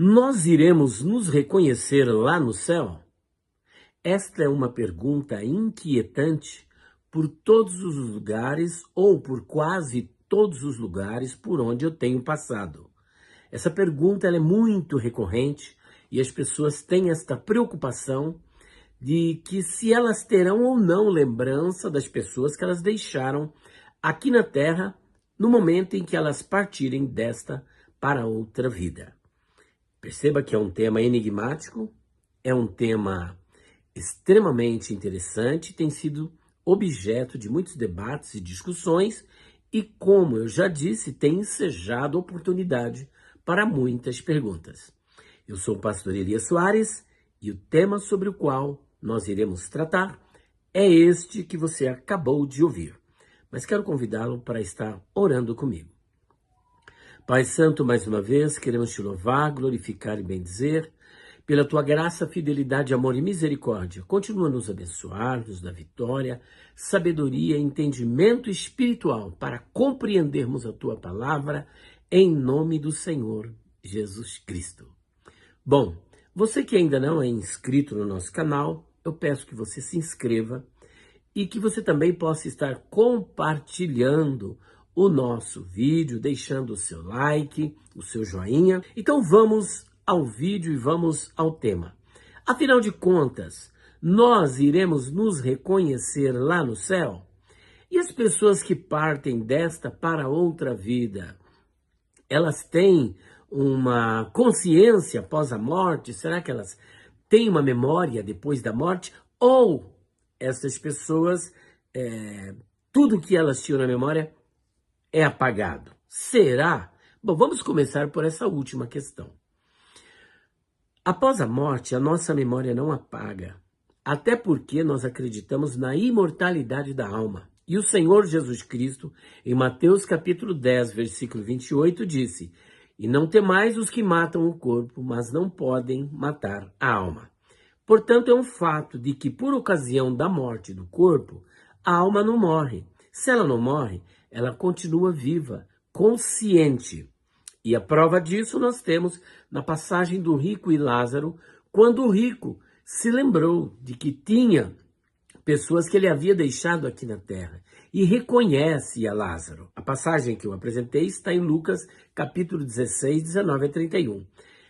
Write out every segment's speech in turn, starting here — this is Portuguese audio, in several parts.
Nós iremos nos reconhecer lá no céu? Esta é uma pergunta inquietante por todos os lugares ou por quase todos os lugares por onde eu tenho passado. Essa pergunta ela é muito recorrente e as pessoas têm esta preocupação de que se elas terão ou não lembrança das pessoas que elas deixaram aqui na Terra no momento em que elas partirem desta para outra vida. Perceba que é um tema enigmático, é um tema extremamente interessante, tem sido objeto de muitos debates e discussões e, como eu já disse, tem ensejado oportunidade para muitas perguntas. Eu sou o pastor Elias Soares e o tema sobre o qual nós iremos tratar é este que você acabou de ouvir. Mas quero convidá-lo para estar orando comigo. Pai Santo, mais uma vez, queremos te louvar, glorificar e bendizer pela tua graça, fidelidade, amor e misericórdia. Continua a nos abençoar, nos dar vitória, sabedoria e entendimento espiritual para compreendermos a tua palavra em nome do Senhor Jesus Cristo. Bom, você que ainda não é inscrito no nosso canal, eu peço que você se inscreva e que você também possa estar compartilhando o nosso vídeo, deixando o seu like, o seu joinha. Então vamos ao vídeo e vamos ao tema. Afinal de contas, nós iremos nos reconhecer lá no céu? E as pessoas que partem desta para outra vida, elas têm uma consciência após a morte? Será que elas têm uma memória depois da morte? Ou essas pessoas, tudo que elas tinham na memória é apagado? Será? Bom, vamos começar por essa última questão. Após a morte, a nossa memória não apaga, até porque nós acreditamos na imortalidade da alma. E o Senhor Jesus Cristo, em Mateus capítulo 10, versículo 28, disse: "E não temais os que matam o corpo, mas não podem matar a alma." Portanto, é um fato de que, por ocasião da morte do corpo, a alma não morre. Se ela não morre, ela continua viva, consciente. E a prova disso nós temos na passagem do rico e Lázaro, quando o rico se lembrou de que tinha pessoas que ele havia deixado aqui na terra e reconhece a Lázaro. A passagem que eu apresentei está em Lucas, capítulo 16, 19 a 31.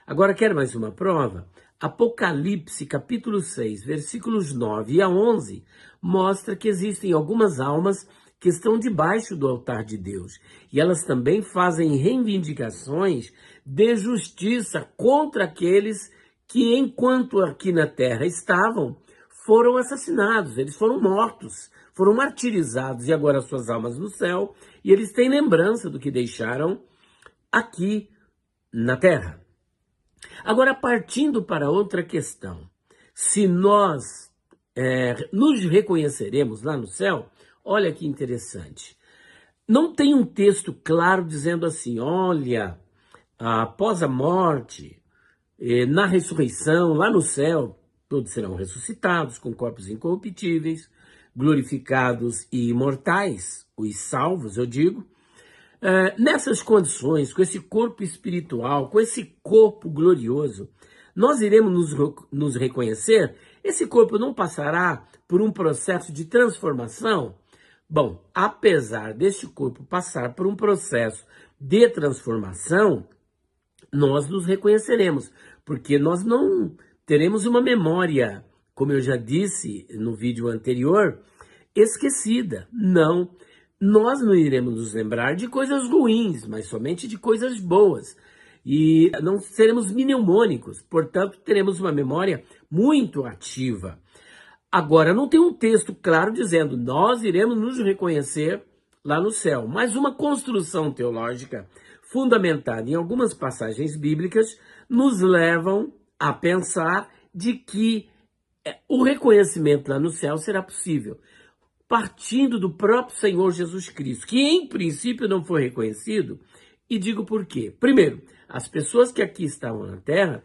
Agora, quer mais uma prova? Apocalipse, capítulo 6, versículos 9 a 11, mostra que existem algumas almas que estão debaixo do altar de Deus. E elas também fazem reivindicações de justiça contra aqueles que, enquanto aqui na terra estavam, foram assassinados, eles foram mortos, foram martirizados, e agora suas almas no céu, e eles têm lembrança do que deixaram aqui na terra. Agora, partindo para outra questão, se nós nos reconheceremos lá no céu, olha que interessante. Não tem um texto claro dizendo assim: olha, após a morte, na ressurreição, lá no céu, todos serão ressuscitados com corpos incorruptíveis, glorificados e imortais, os salvos, eu digo. Nessas condições, com esse corpo espiritual, com esse corpo glorioso, nós iremos nos reconhecer? Esse corpo não passará por um processo de transformação? Bom, apesar deste corpo passar por um processo de transformação, nós nos reconheceremos, porque nós não teremos uma memória, como eu já disse no vídeo anterior, esquecida. Não, nós não iremos nos lembrar de coisas ruins, mas somente de coisas boas. E não seremos mnemônicos, portanto, teremos uma memória muito ativa. Agora, não tem um texto claro dizendo: nós iremos nos reconhecer lá no céu, mas uma construção teológica fundamentada em algumas passagens bíblicas nos levam a pensar de que o reconhecimento lá no céu será possível, partindo do próprio Senhor Jesus Cristo, que em princípio não foi reconhecido, e digo por quê. Primeiro, as pessoas que aqui estavam na terra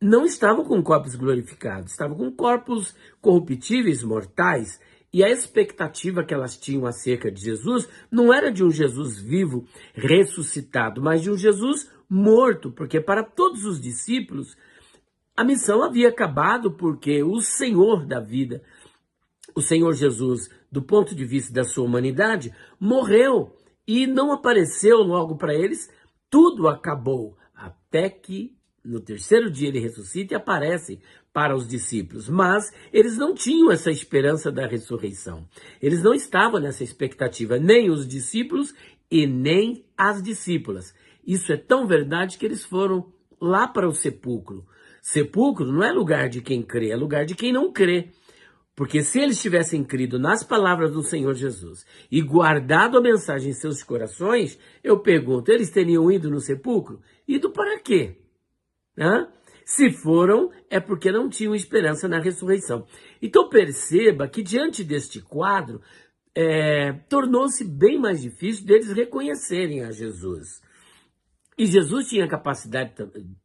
não estavam com corpos glorificados, estavam com corpos corruptíveis, mortais, E a expectativa que elas tinham acerca de Jesus não era de um Jesus vivo, ressuscitado, mas de um Jesus morto, porque para todos os discípulos a missão havia acabado, porque o Senhor da vida, o Senhor Jesus, do ponto de vista da sua humanidade, morreu e não apareceu logo para eles. Tudo acabou, até que no terceiro dia ele ressuscita e aparece para os discípulos. Mas eles não tinham essa esperança da ressurreição. Eles não estavam nessa expectativa, nem os discípulos e nem as discípulas. Isso é tão verdade que eles foram lá para o sepulcro. Sepulcro não é lugar de quem crê, é lugar de quem não crê. Porque se eles tivessem crido nas palavras do Senhor Jesus e guardado a mensagem em seus corações, eu pergunto, eles teriam ido no sepulcro? Ido para quê? Se foram, é porque não tinham esperança na ressurreição. Então perceba que diante deste quadro, tornou-se bem mais difícil deles reconhecerem a Jesus. E Jesus tinha capacidade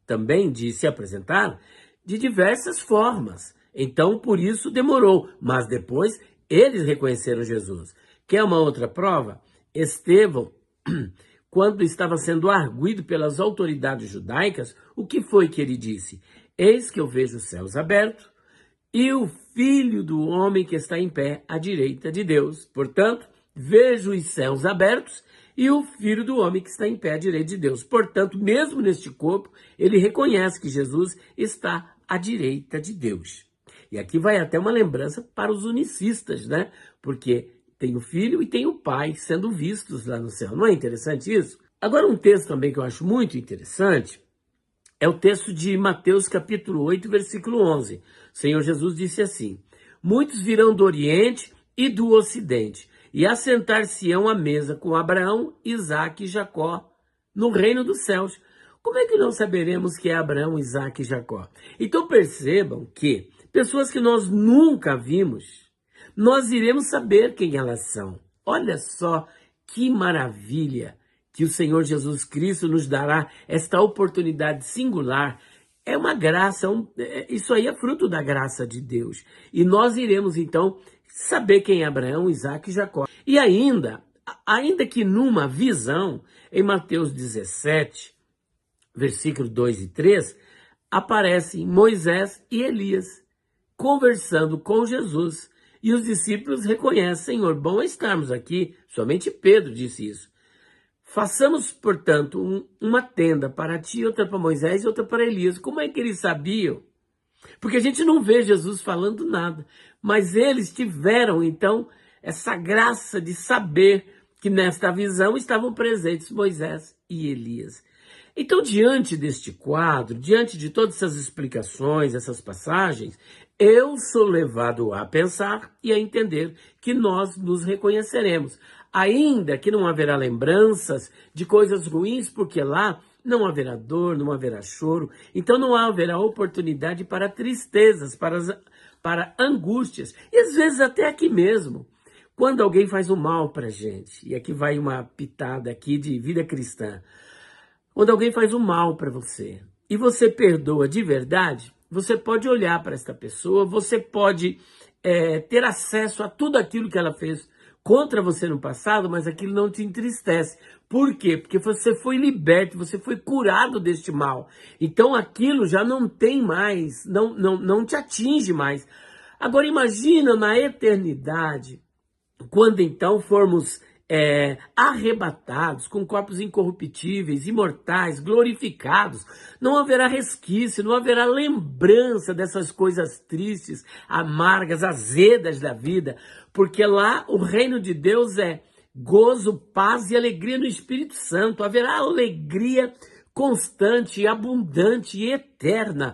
também de se apresentar de diversas formas. Então, por isso demorou. Mas depois, eles reconheceram Jesus. Quer uma outra prova? Estevão, quando estava sendo arguido pelas autoridades judaicas, o que foi que ele disse? Eis que eu vejo os céus abertos e o Filho do Homem que está em pé à direita de Deus. Portanto, vejo os céus abertos e o Filho do Homem que está em pé à direita de Deus. Portanto, mesmo neste corpo, ele reconhece que Jesus está à direita de Deus. E aqui vai até uma lembrança para os unicistas, né? Porque tem o Filho e tem o Pai sendo vistos lá no céu. Não é interessante isso? Agora, um texto também que eu acho muito interessante é o texto de Mateus capítulo 8, versículo 11. O Senhor Jesus disse assim: muitos virão do Oriente e do Ocidente e assentar-se-ão à mesa com Abraão, Isaque e Jacó no reino dos céus. Como é que não saberemos que é Abraão, Isaque e Jacó? Então percebam que pessoas que nós nunca vimos, nós iremos saber quem elas são. Olha só que maravilha que o Senhor Jesus Cristo nos dará esta oportunidade singular. É uma graça, isso aí é fruto da graça de Deus. E nós iremos então saber quem é Abraão, Isaque e Jacó. E ainda que numa visão, em Mateus 17, versículo 2 e 3, aparecem Moisés e Elias conversando com Jesus. E os discípulos reconhecem, Senhor, bom é estarmos aqui. Somente Pedro disse isso. Façamos, portanto, uma tenda para ti, outra para Moisés e outra para Elias. Como é que eles sabiam? Porque a gente não vê Jesus falando nada. Mas eles tiveram, então, essa graça de saber que nesta visão estavam presentes Moisés e Elias. Então, diante deste quadro, diante de todas essas explicações, essas passagens, eu sou levado a pensar e a entender que nós nos reconheceremos. Ainda que não haverá lembranças de coisas ruins, porque lá não haverá dor, não haverá choro. Então não haverá oportunidade para tristezas, para angústias. E às vezes até aqui mesmo, quando alguém faz um mal para a gente. E aqui vai uma pitada aqui de vida cristã. Quando alguém faz um mal para você e você perdoa de verdade, você pode olhar para esta pessoa, você pode ter acesso a tudo aquilo que ela fez contra você no passado, mas aquilo não te entristece. Por quê? Porque você foi liberto, você foi curado deste mal. Então aquilo já não tem mais, não te atinge mais. Agora imagina na eternidade, quando então formos arrebatados com corpos incorruptíveis, imortais, glorificados, não haverá resquício, não haverá lembrança dessas coisas tristes, amargas, azedas da vida, porque lá o reino de Deus é gozo, paz e alegria no Espírito Santo. Haverá alegria constante, abundante e eterna.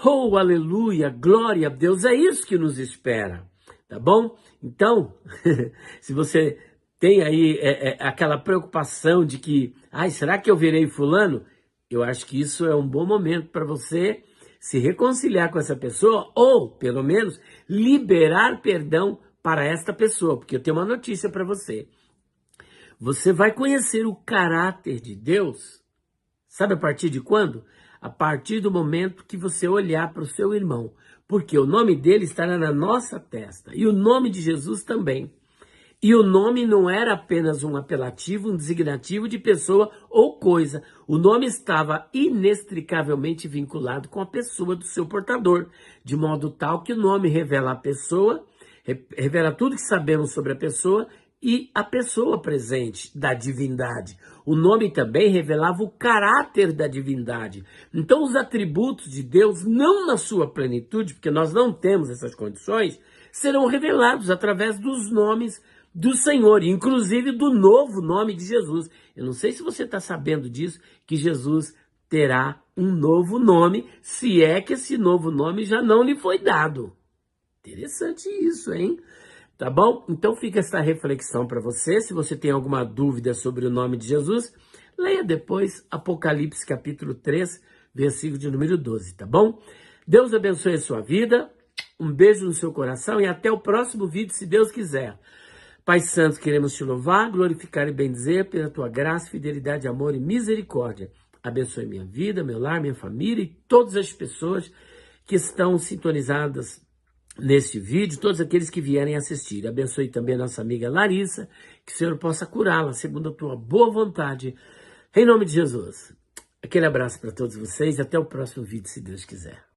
Oh, aleluia, glória a Deus, é isso que nos espera, tá bom? Então, se você tem aí aquela preocupação de que, será que eu verei fulano? Eu acho que isso é um bom momento para você se reconciliar com essa pessoa ou, pelo menos, liberar perdão para esta pessoa, porque eu tenho uma notícia para você. Você vai conhecer o caráter de Deus, sabe a partir de quando? a partir do momento que você olhar para o seu irmão, porque o nome dele estará na nossa testa e o nome de Jesus também. E o nome não era apenas um apelativo, um designativo de pessoa ou coisa. O nome estava inextricavelmente vinculado com a pessoa do seu portador, de modo tal que o nome revela a pessoa, revela tudo que sabemos sobre a pessoa e a pessoa presente da divindade. O nome também revelava o caráter da divindade. Então, os atributos de Deus, não na sua plenitude, porque nós não temos essas condições, serão revelados através dos nomes do Senhor, inclusive do novo nome de Jesus. Eu não sei se você está sabendo disso, que Jesus terá um novo nome, se é que esse novo nome já não lhe foi dado. Interessante isso, hein? Tá bom? Então fica essa reflexão para você. Se você tem alguma dúvida sobre o nome de Jesus, leia depois Apocalipse capítulo 3, versículo de número 12, tá bom? Deus abençoe a sua vida, um beijo no seu coração e até o próximo vídeo, se Deus quiser. Pai Santo, queremos te louvar, glorificar e bendizer pela tua graça, fidelidade, amor e misericórdia. Abençoe minha vida, meu lar, minha família e todas as pessoas que estão sintonizadas neste vídeo, todos aqueles que vierem assistir. Abençoe também a nossa amiga Larissa, que o Senhor possa curá-la, segundo a tua boa vontade. Em nome de Jesus. Aquele abraço para todos vocês e até o próximo vídeo, se Deus quiser.